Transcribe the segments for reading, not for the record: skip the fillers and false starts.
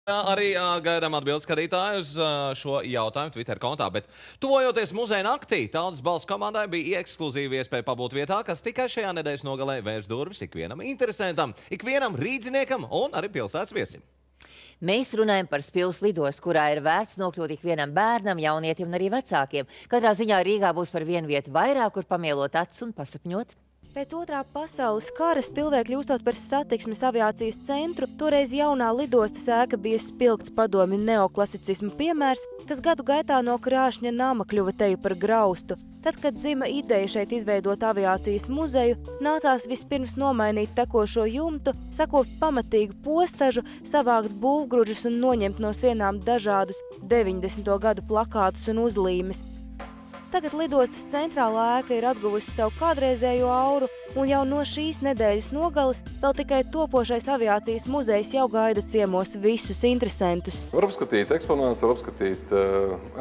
Arī gaidām atbildes skatītāju uz šo jautājumu Twitter kontā, bet tuvojoties muzeja naktī, Tautas balss komandai bija ekskluzīva iespēja pabūt vietā, kas tikai šajā nedēļas nogalē vērs durvis ikvienam interesantam, ikvienam rīdziniekam un arī pilsētas viesim. Mēs runājam par Spilves lidostu, kurā ir vērts nokļūt ikvienam bērnam, jaunietim un arī vecākiem. Katrā ziņā Rīgā būs par vienu vietu vairāk, kur pamielot acis un pasapņot. Pēc otrā pasaules kara Spilvē kļūstot par satiksmes aviācijas centru, toreiz jaunā lidostas ēka bija spilgts padomju neoklasicismu piemērs, kas gadu gaitā no krāšņa nama kļuva teju par graustu. Tad, kad dzima ideja šeit izveidot aviācijas muzeju, nācās vispirms nomainīt tekošo jumtu, sakopt pamatīgu postažu, savākt būvgrudžus un noņemt no sienām dažādus 90. gadu plakātus un uzlīmes. Tagad lidostas centrālā ēka ir atguvusi savu kādreizējo auru, un jau no šīs nedēļas nogales vēl tikai topošais aviācijas muzejs jau gaida ciemos visus interesantus. Var apskatīt eksponātus, var apskatīt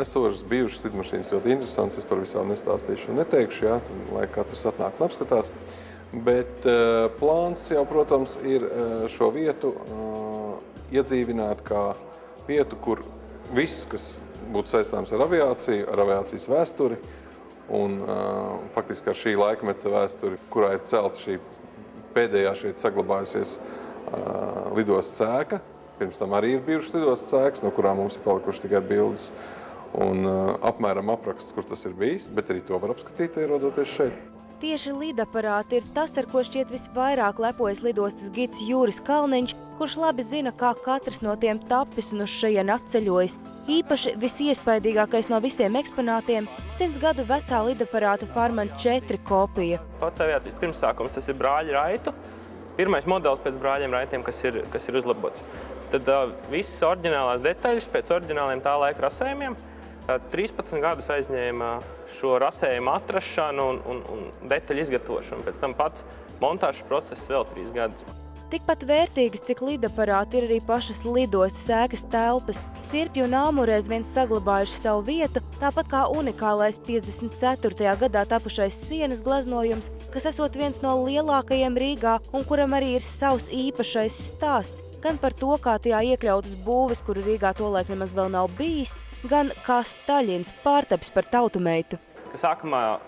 esošas, bijušas lidmašīnas, ļoti interesants. Es par visām nestāstīšu un neteikšu, jā, lai katrs atnāk un apskatās. Bet plāns jau, protams, ir šo vietu iedzīvināt kā vietu, kur viss, kas būtu saistāms ar aviāciju, ar aviācijas vēsturi un faktiski ar šī laikmeta vēsturi, kurā ir celta šī pēdējā šeit saglabājusies lidostas ēka. Pirms tam arī ir bijušas lidostas ēkas, no kurām mums ir palikuši tikai bildes un apmēram apraksts, kur tas ir bijis, bet arī to var apskatīt, ierodoties šeit. Tieši lidaparāti ir tas, ar ko šķiet visvairāk lepojas lidostas gids Juris Kalniņš, kurš labi zina, kā katrs no tiem tapis un uz šajien atceļojas. Īpaši visiespaidīgākais no visiem eksponātiem – 100 gadu vecā lidaparāta Farman 4 kopija. Pat aviācijas pirmsākums, tas ir brāļu raitu. Pirmais modelis pēc brāļiem raitiem, kas ir uzlabots. Tad visas oriģinālās detaļas pēc oriģināliem tā laika rasējumiem. 13 gadus aizņēma šo rasējumu atrašanu un detaļu izgatavošanu. Pēc tam pats montāžas process vēl 3 gadus. Tikpat vērtīgas, cik lidaparāti, ir arī pašas lidostas ēkas telpas. Sirpju un āmurēs viens saglabājuši savu vietu, tāpat kā unikālais 54. gadā tapušais sienas glaznojums, kas esot viens no lielākajiem Rīgā un kuram arī ir savs īpašais stāsts. Gan par to, kā tajā iekļautas būves, kuru Rīgā tolaik nemaz vēl nav bijis, gan kā Staļins pārtaps par tautumeitu. Sākumā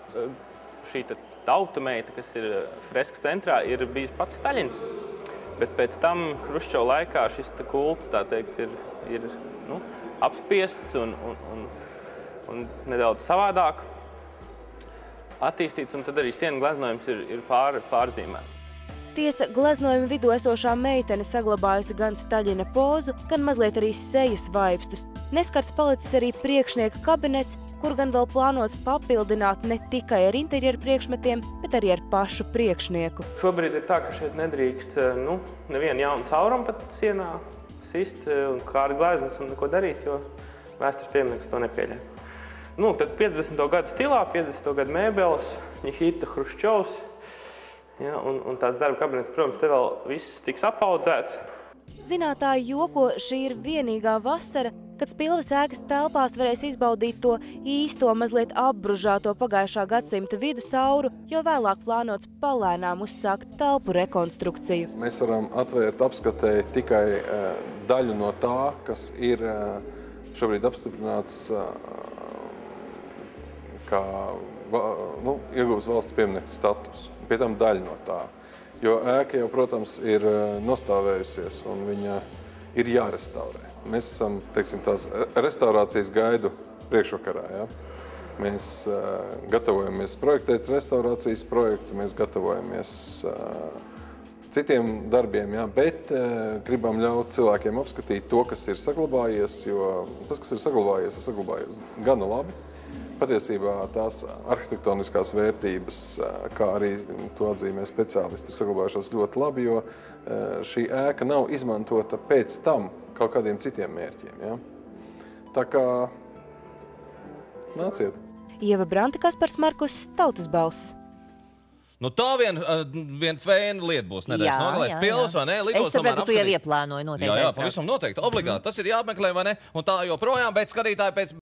šī tautumeita, kas ir freskas centrā, ir bijis pats Staļins. Bet pēc tam Hruščova laikā šis kults, tā teikt, ir apspiests un nedaudz savādāk attīstīts, un tad arī sienu gleznojums ir pārzīmēts. Tiesa, gleznojuma vidū esošā meitene saglabājusi gan Staļina pozu, gan mazliet arī sejas vaipstus. Neskarts palicis arī priekšnieka kabinets, kur gan vēl plānots papildināt ne tikai ar interjeru priekšmetiem, bet arī ar pašu priekšnieku. Šobrīd ir tā, ka šeit nedrīkst nevienu jaunu caurumu pat sienā sist un kārt gleznas un neko darīt, jo vēstures piemineklis to nepieļauj. Tad 50. gadu stilā, 50. gadu mēbeles, Nikita Hruščovs. Ja, un tās darba kabinets, protams, te vēl viss tiks apaudzēts. Zinātāji joko, šī ir vienīgā vasara, kad Spilves ēkas telpās varēs izbaudīt to īsto, mazliet apbružāto pagājušā gadsimta vidusauru, jo vēlāk plānots palēnām uzsākt telpu rekonstrukciju. Mēs varam atvērt apskatē tikai daļu no tā, kas ir šobrīd apstiprināts kā iegūs valsts pieminekļa status. Pie tam daļa no tā. Jo ēka jau, protams, ir nostāvējusies un viņa ir jārestaurē. Mēs esam, teiksim, tās restaurācijas gaidu priekšvakarā. Ja? Mēs gatavojamies projektēt restaurācijas projektu, mēs gatavojamies citiem darbiem, ja? Bet gribam ļaut cilvēkiem apskatīt to, kas ir saglabājies, jo tas, kas ir saglabājies gana labi. Patiesībā tās arhitektoniskās vērtības, kā arī to atzīmē speciālisti, ir saglabājušās ļoti labi, jo šī ēka nav izmantota pēc tam kaut kādiem citiem mērķiem. Ja? Tā kā nāciet. Ieva Brante, Kaspars Markus, Tautas balss. Tā vien fēna lieta būs nedēļas nogalēs Spilves, vai ne? Es sapratu, tu jau ieplānoji noteikti. Jā, pavisam noteikti, obligāti. Tas ir jāapmeklē, vai ne? Un tā joprojām, bet skatītāji pēc